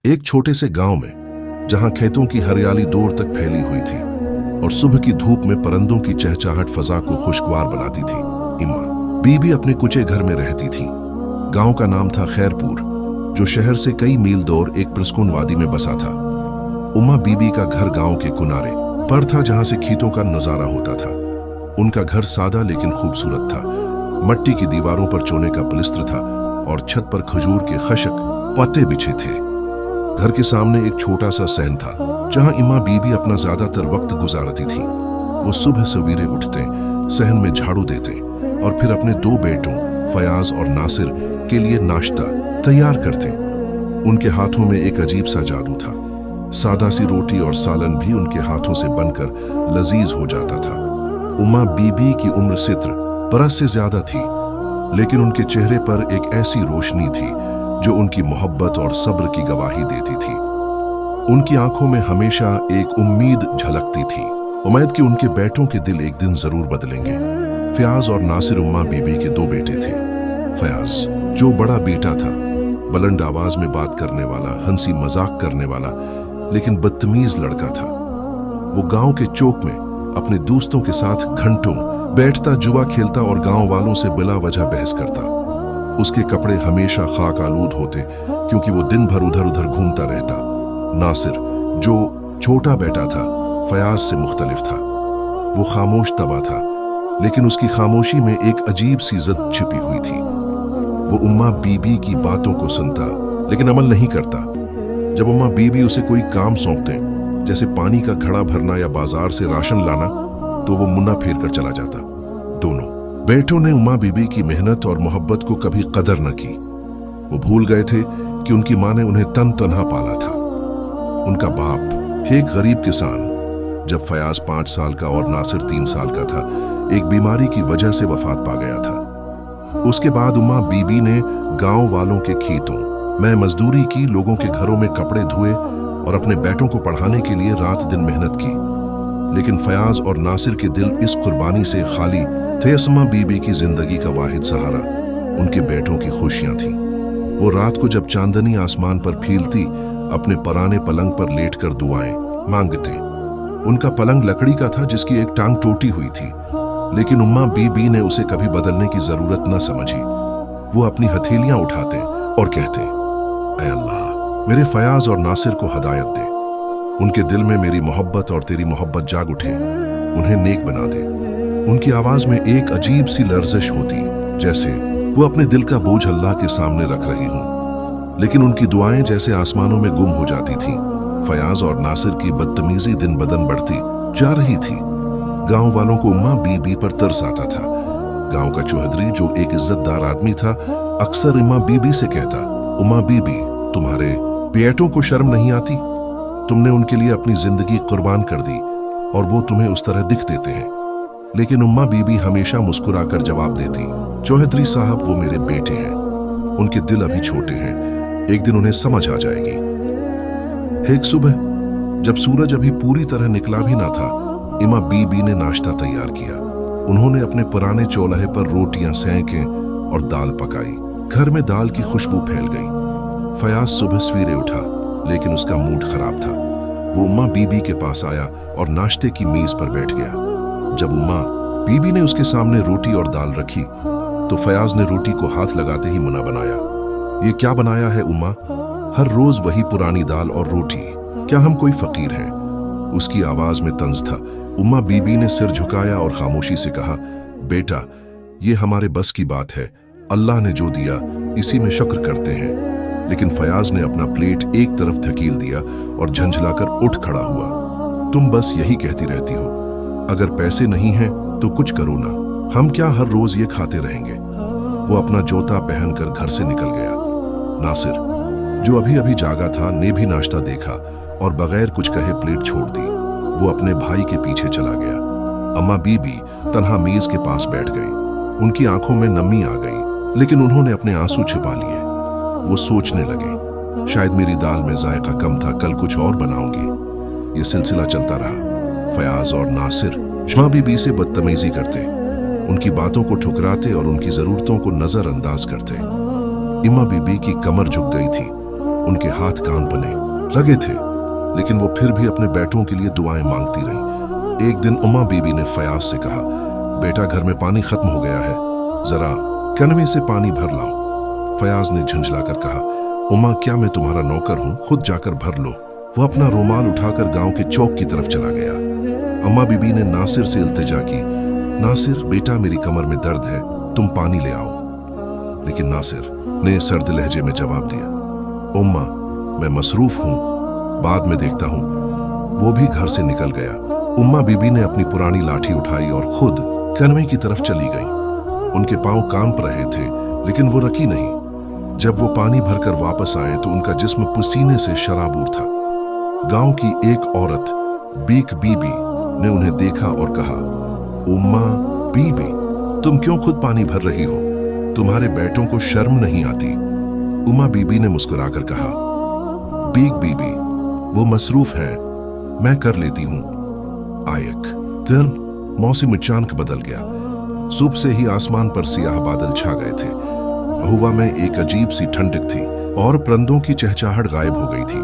एक छोटे से गांव में जहां खेतों की हरियाली दूर तक फैली हुई थी और सुबह की धूप में परिंदों की चहचहाहट फजा को खुशगवार बनाती थी, इम्मा बीबी अपने कुचे घर में रहती थी। गांव का नाम था खैरपुर, जो शहर से कई मील दूर एक पुरस्कून वादी में बसा था। उम्मा बीबी का घर गांव के किनारे पर था, जहां से खेतों का नजारा होता था। उनका घर सादा लेकिन खूबसूरत था। मट्टी की दीवारों पर चोने का पलिस्त्र था और छत पर खजूर के खशक पत्ते बिछे थे। घर के सामने एक छोटा सा सहन था, जहां इम्मा बीबी अपना ज्यादातर वक्त गुजारती थी। वो सुबह सवेरे उठते, सहन में झाड़ू देते और फिर अपने दो बेटों फयाज और नासिर के लिए नाश्ता तैयार करते। उनके हाथों में एक अजीब सा जादू था। सादा सी रोटी और सालन भी उनके हाथों से बनकर लजीज हो जाता था। उम्मा बीबी की उम्र सित्र बरस से ज्यादा थी, लेकिन उनके चेहरे पर एक ऐसी रोशनी थी जो उनकी मोहब्बत और सब्र की गवाही देती थी। उनकी आंखों में हमेशा एक उम्मीद झलकती थी, उम्मीद कि उनके बेटों के दिल एक दिन जरूर बदलेंगे। फयाज और नासिर उम्मा बीबी के दो बेटे थे। फयाज, जो बड़ा बेटा था, बुलंद आवाज में बात करने वाला, हंसी मजाक करने वाला, लेकिन बदतमीज लड़का था। वो गांव के चौक में अपने दोस्तों के साथ घंटों बैठता, जुआ खेलता और गांव वालों से बिला वजह बहस करता। उसके कपड़े हमेशा खाक आलूद होते, क्योंकि वो दिन भर उधर उधर घूमता रहता। नासिर, जो छोटा बेटा था, फयाज से मुख्तलिफ था। वो खामोश तबा था, लेकिन उसकी खामोशी में एक अजीब सी जिद छिपी हुई थी। वो उम्मा बीबी की बातों को सुनता, लेकिन अमल नहीं करता। जब उम्मा बीबी उसे कोई काम सौंपते, जैसे पानी का घड़ा भरना या बाजार से राशन लाना, तो वो मुन्ना फेर कर चला जाता। दोनों बेटों ने उम्मा बीबी की मेहनत और मोहब्बत को कभी कदर न की। वो भूल गए थे कि उनकी मां ने उन्हें तन तनहा पाला था। उनका बाप एक गरीब किसान, जब फयाज 5 साल का और नासिर 3 साल का था, एक बीमारी की वजह से वफात पा गया था। उसके बाद उम्मा बीबी ने गांव वालों के खेतों में मजदूरी की, लोगों के घरों में कपड़े धुए और अपने बेटों को पढ़ाने के लिए रात दिन मेहनत की। लेकिन फयाज और नासिर के दिल इस कुर्बानी से खाली थे। उम्मा बीबी की जिंदगी का वाहिद सहारा उनके बेटों की खुशियां थी। वो रात को जब चांदनी आसमान पर फीलती, अपने पुराने पलंग पर लेटकर दुआएं मांगते। उनका पलंग लकड़ी का था, जिसकी एक टांग टूटी हुई थी, लेकिन उम्मा बीबी ने उसे कभी बदलने की जरूरत न समझी। वो अपनी हथेलियां उठाते और कहते, ऐ अल्लाह, मेरे फयाज और नासिर को हदायत दे। उनके दिल में मेरी मोहब्बत और तेरी मोहब्बत जाग उठे, उन्हें नेक बना दे। उनकी आवाज में एक अजीब सी लर्जिश होती, जैसे वो अपने दिल का बोझ अल्लाह के सामने रख रही हों। लेकिन उनकी दुआएं जैसे आसमानों में गुम हो जाती थीं। फयाज और नासिर की बदतमीजी दिन बदन बढ़ती जा रही थी। गांव वालों को उम्मा बीबी पर तरस आता था। गांव का चौधरी, जो एक इज्जतदार आदमी था, अक्सर उम्मा बीबी से कहता, उम्मा बीबी, तुम्हारे बेटों को शर्म नहीं आती? तुमने उनके लिए अपनी जिंदगी कुर्बान कर दी और वो तुम्हें उस तरह दिख देते हैं। लेकिन उम्मा बीबी हमेशा मुस्कुराकर जवाब देती, चौधरी साहब, वो मेरे बेटे हैं, उनके दिल अभी छोटे हैं, एक दिन उन्हें समझ आ जाएगी। एक सुबह जब सूरज अभी पूरी तरह निकला भी ना था, इम्मा बीबी ने नाश्ता तैयार किया। उन्होंने अपने पुराने चौल्हे पर रोटियां सेंके और दाल पकाई। घर में दाल की खुशबू फैल गई। फयाज सुबह सवेरे उठा, लेकिन उसका मूड खराब था। वो उम्मा बीबी के पास आया और नाश्ते की मेज पर बैठ गया। जब उम्मा बीबी ने उसके सामने रोटी और दाल रखी, तो फयाज ने रोटी को हाथ लगाते ही मुना बनाया। ये क्या बनाया है उम्मा? हर रोज वही पुरानी दाल और रोटी, क्या हम कोई फकीर हैं? उसकी आवाज में तंज था। उम्मा बीबी ने सिर झुकाया और खामोशी से कहा, बेटा, ये हमारे बस की बात है। अल्लाह ने जो दिया, इसी में शुक्र करते हैं। लेकिन फयाज ने अपना प्लेट एक तरफ धकेल दिया और झंझलाकर उठ खड़ा हुआ। तुम बस यही कहती रहती हो, अगर पैसे नहीं हैं तो कुछ करो ना, हम क्या हर रोज ये खाते रहेंगे? वो अपना जूता पहनकर घर से निकल गया। नासिर, जो अभी अभी जागा था, ने भी नाश्ता देखा और बगैर कुछ कहे प्लेट छोड़ दी। वो अपने भाई के पीछे चला गया। अम्मा बीबी तन्हा मेज के पास बैठ गई। उनकी आंखों में नमी आ गई, लेकिन उन्होंने अपने आंसू छिपा लिए। वो सोचने लगे, शायद मेरी दाल में जायका कम था, कल कुछ और बनाऊंगी। ये सिलसिला चलता रहा। फयाज और नासिर इम्मा बीबी से बदतमीजी करते, उनकी बातों को ठुकराते और उनकी जरूरतों को नजरअंदाज करते। इम्मा बीबी की कमर झुक गई थी। उनके हाथ कान बने लगे थे, लेकिन वो फिर भी अपने बेटों के लिए दुआएं मांगती रहीं। एक दिन उम्मा बीबी ने फयाज से कहा, बेटा घर में पानी खत्म हो गया है, जरा कनवे से पानी भर लाओ। फयाज ने झुंझलाकर कहा, उम्मा क्या मैं तुम्हारा नौकर हूं, खुद जाकर भर लो। वो अपना रुमाल उठाकर गांव के चौक की तरफ चला गया। अम्मा बीबी ने नासिर से इल्तिजा की, नासिर बेटा मेरी कमर में दर्द है, तुम पानी ले आओ। लेकिन नासिर ने सर्द लहजे में जवाब दिया, उम्मा मैं मसरूफ हूं, बाद में देखता हूं। वो भी घर से निकल गया। उम्मा बीबी ने अपनी पुरानी लाठी उठाई और खुद कनवे की तरफ चली गई। उनके पांव कांप रहे थे, लेकिन वो रकी नहीं। जब वो पानी भरकर वापस आए तो उनका जिस्म पसीने से शराबूर था। गांव की एक औरत बीक बीबी ने उन्हें देखा और कहा, उम्मा बीबी तुम क्यों खुद पानी भर रही हो, तुम्हारे बेटों को शर्म नहीं आती। उम्मा बीबी ने मुस्कुराकर कहा, बीक बीबी वो मसरूफ है, मैं कर लेती हूं। आयक दिन मौसम अचानक बदल गया। सुबह से ही आसमान पर सियाह बादल छा गए थे। हवा में एक अजीब सी ठंडक थी और परिंदों की चहचहाहट गायब हो गई थी।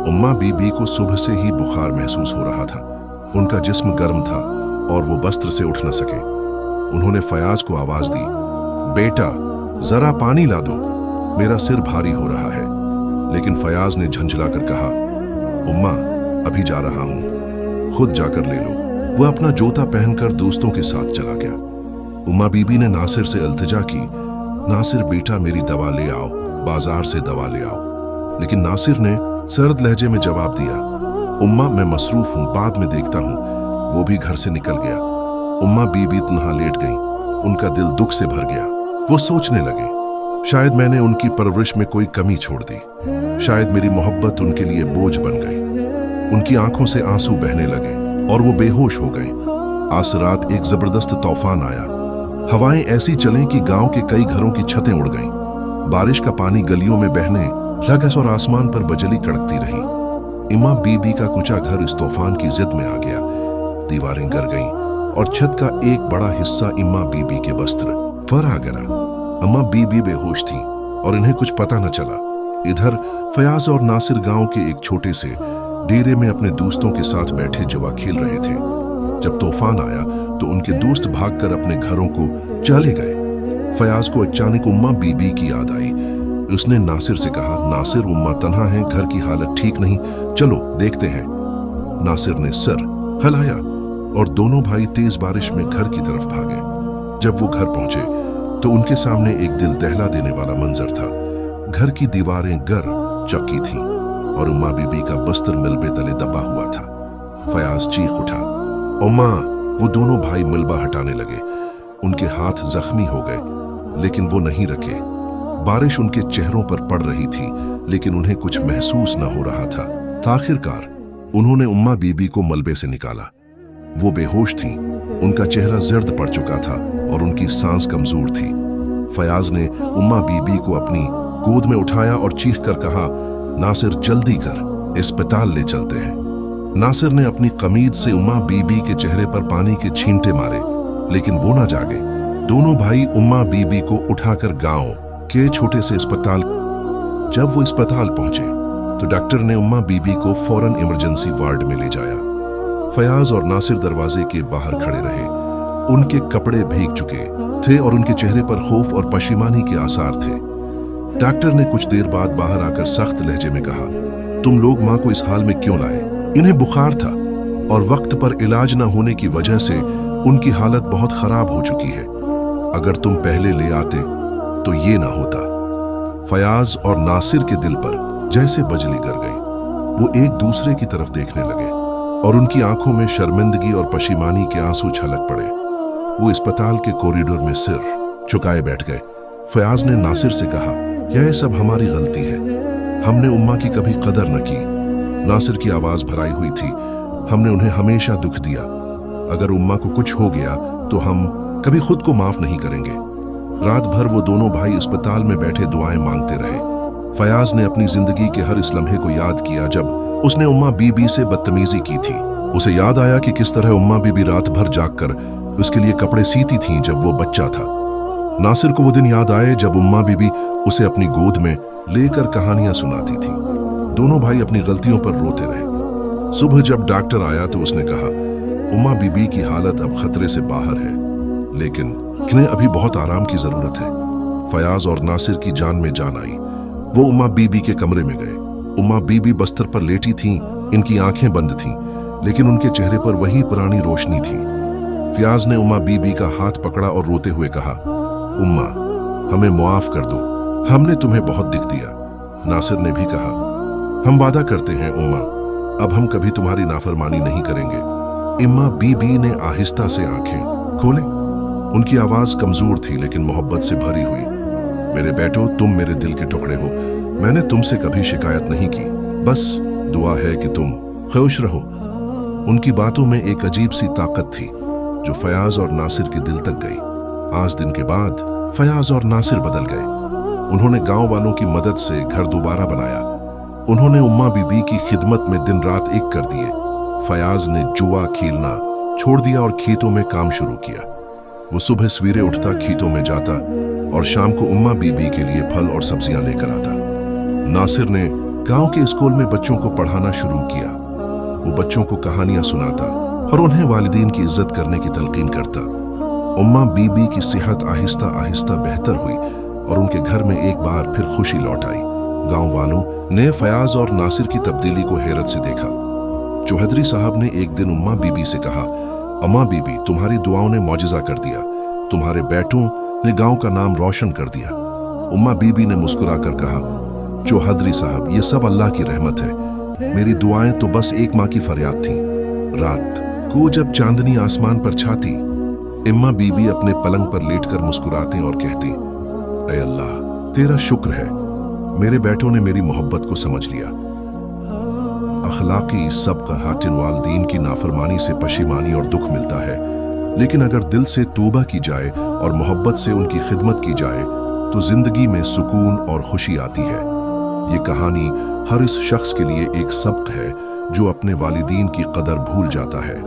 उम्मा बीबी को सुबह से ही बुखार महसूस हो रहा था। उनका जिस्म गर्म था और वो बस्त्र से उठ न सके। उन्होंने फयाज को आवाज दी, बेटा जरा पानी ला दो, मेरा सिर भारी हो रहा है। लेकिन फयाज ने झंझलाकर कहा, उम्मा अभी जा रहा हूं, खुद जाकर ले लो। वह अपना जूता पहनकर दोस्तों के साथ चला गया। उम्मा बीबी ने नासिर से इल्तिजा की, नासिर बेटा मेरी दवा ले आओ, बाजार से दवा ले आओ। लेकिन नासिर ने सर्द लहजे में जवाब दिया, उम्मा मैं मसरूफ हूं, बाद में देखता हूं। वो भी घर से निकल गया। उम्मा बीबी तन्हा लेट गई। उनका दिल दुख से भर गया। वो सोचने लगे, शायद मैंने उनकी परवरिश में कोई कमी छोड़ दी, शायद मेरी मोहब्बत उनके लिए बोझ बन गई। उनकी आंखों से आंसू बहने लगे और वो बेहोश हो गए। आज रात एक जबरदस्त तूफान आया। हवाएं ऐसी चलें कि गांव के कई घरों की छतें उड़ गईं। बारिश का पानी गलियों में बहने लगा और आसमान पर बजली कड़कती रही। इम्मा बीबी का कुचा घर इस तूफान की जिद में आ गया। दीवारें गिर गईं और छत का एक बड़ा हिस्सा इम्मा बीबी के वस्त्र पर आ गिरा। अम्मा बीबी बेहोश थी और इन्हें कुछ पता न चला। इधर फयाज और नासिर गांव के एक छोटे से डेरे में अपने दोस्तों के साथ बैठे जुआ खेल रहे थे। जब तूफान आया तो उनके दोस्त भागकर अपने घरों को चले गए। फयाज को अचानक उम्मा बीबी की याद आई। उसने नासिर से कहा, नासिर उम्मा तन्हा है, घर की हालत ठीक नहीं, चलो देखते हैं। नासिर ने सर हिलाया और दोनों भाई तेज बारिश में घर की तरफ भागे। जब वो घर पहुंचे तो उनके सामने एक दिल दहला देने वाला मंजर था। घर की दीवारें गर चौकी थीं और उम्मा बीबी का बस्तर मिलबे तले दबा हुआ था। फयाज चीख उठा, उम्मा! वो दोनों भाई मिलबा हटाने लगे। उनके हाथ जख्मी हो गए, लेकिन वो नहीं रखे। बारिश उनके चेहरों पर पड़ रही थी, लेकिन उन्हें कुछ महसूस न हो रहा था। आखिरकार उन्होंने उम्मा बीबी को मलबे से निकाला। वो बेहोश थीं, उनका चेहरा जर्द पड़ चुका था और उनकी सांस कमजोर थी। फयाज ने उम्मा बीबी को अपनी गोद में उठाया और चीख कर कहा, नासिर जल्दी कर, अस्पताल ले चलते हैं। नासिर ने अपनी कमीज से उम्मा बीबी के चेहरे पर पानी के छींटे मारे, लेकिन वो ना जागे। दोनों भाई उम्मा बीबी को उठाकर गांव के छोटे से अस्पताल। जब वो अस्पताल पहुंचे तो डॉक्टर ने उम्मा बीबी को फौरन इमरजेंसी वार्ड में ले जाया। फयाज और नासिर दरवाजे के बाहर खड़े रहे। उनके कपड़े भीग चुके थे और उनके चेहरे पर खौफ और पशिमानी के आसार थे। डॉक्टर ने कुछ देर बाद बाहर आकर सख्त लहजे में कहा, तुम लोग मां को इस हाल में क्यों लाए? इन्हें बुखार था और वक्त पर इलाज न होने की वजह से उनकी हालत बहुत खराब हो चुकी है। अगर तुम पहले ले आते तो ये ना होता। फयाज और नासिर के दिल पर जैसे बजली गिर गई। वो एक दूसरे की तरफ देखने लगे और उनकी आंखों में शर्मिंदगी और पशिमानी के आंसू छलक पड़े। वो अस्पताल के कॉरिडोर में सिर झुकाए बैठ गए। फयाज ने नासिर से कहा, यह सब हमारी गलती है, हमने उम्मा की कभी कदर न की। नासिर की आवाज भराई हुई थी, हमने उन्हें हमेशा दुख दिया। अगर उम्मा को कुछ हो गया तो हम कभी खुद को माफ नहीं करेंगे। रात भर वो दोनों भाई अस्पताल में बैठे दुआएं मांगते रहे। फयाज ने अपनी जिंदगी के हर इस लम्हे को याद किया जब उसने उम्मा बीबी से बदतमीजी की थी। उसे याद आया कि किस तरह उम्मा बीबी रात भर जागकर उसके लिए कपड़े सीती थीं जब वो बच्चा था। नासिर को वो दिन याद आए जब उम्मा बीबी उसे अपनी गोद में लेकर कहानियां सुनाती थी। दोनों भाई अपनी गलतियों पर रोते रहे। सुबह जब डॉक्टर आया तो उसने कहा, उम्मा बीबी की हालत अब खतरे से बाहर है, लेकिन इन्हें अभी बहुत आराम की जरूरत है। फयाज और नासिर की जान में जान आई। वो उम्मा बीबी के कमरे में गए। उम्मा बीबी बस्तर पर लेटी थीं, इनकी आंखें बंद थीं, लेकिन उनके चेहरे पर वही पुरानी रोशनी थी। फयाज ने उम्मा बीबी का हाथ पकड़ा और रोते हुए कहा, उम्मा, हमें मुआफ कर दो, हमने तुम्हें बहुत दुख दिया। नासिर ने भी कहा, हम वादा करते हैं उम्मा, अब हम कभी तुम्हारी नाफरमानी नहीं करेंगे। इम्मा बीबी ने आहिस्ता से आंखें खोले। उनकी आवाज कमजोर थी लेकिन मोहब्बत से भरी हुई। मेरे बेटो, तुम मेरे दिल के टुकड़े हो। मैंने तुमसे कभी शिकायत नहीं की, बस दुआ है कि तुम खुश रहो। उनकी बातों में एक अजीब सी ताकत थी जो फयाज और नासिर के दिल तक गई। आज दिन के बाद फयाज और नासिर बदल गए। उन्होंने गांव वालों की मदद से घर दोबारा बनाया। उन्होंने उम्मा बीबी की खिदमत में दिन रात एक कर दिए। फयाज ने जुआ खेलना छोड़ दिया और खेतों में काम शुरू किया। वो सुबह सवेरे उठता, खेतों में जाता और शाम को उम्मा बीबी के लिए फल और सब्जियां लेकर आता। नासिर ने गांव के स्कूल में बच्चों को पढ़ाना शुरू किया। वो बच्चों को कहानियां सुनाता और उन्हें वालिदीन की इज्जत करने की तलकीन करता। उम्मा बीबी की सेहत आहिस्ता आहिस्ता बेहतर हुई और उनके घर में एक बार फिर खुशी लौट आई। गांव वालों ने फयाज और नासिर की तब्दीली को हैरत से देखा। चौधरी साहब ने एक दिन उम्मा बीबी से कहा, अम्मा बीबी, तुम्हारी दुआओं ने मौजिजा कर दिया। तुम्हारे बेटों ने गांव का नाम रोशन कर दिया। उम्मा बीबी ने मुस्कुराकर कहा, चौधरी साहब, ये सब अल्लाह की रहमत है। मेरी दुआएं तो बस एक माँ की फरियाद थी। रात को जब चांदनी आसमान पर छाती, इम्मा बीबी अपने पलंग पर लेटकर मुस्कुराते और कहती, ऐ अल्लाह, तेरा शुक्र है, मेरे बेटों ने मेरी मोहब्बत को समझ लिया। अखलाकी सबका हाटिन वालदीन की नाफरमानी से पशिमानी और दुख मिलता है, लेकिन अगर दिल से तौबा की जाए और मोहब्बत से उनकी खिदमत की जाए तो जिंदगी में सुकून और खुशी आती है। ये कहानी हर इस शख्स के लिए एक सबक है जो अपने वालिदीन की कदर भूल जाता है।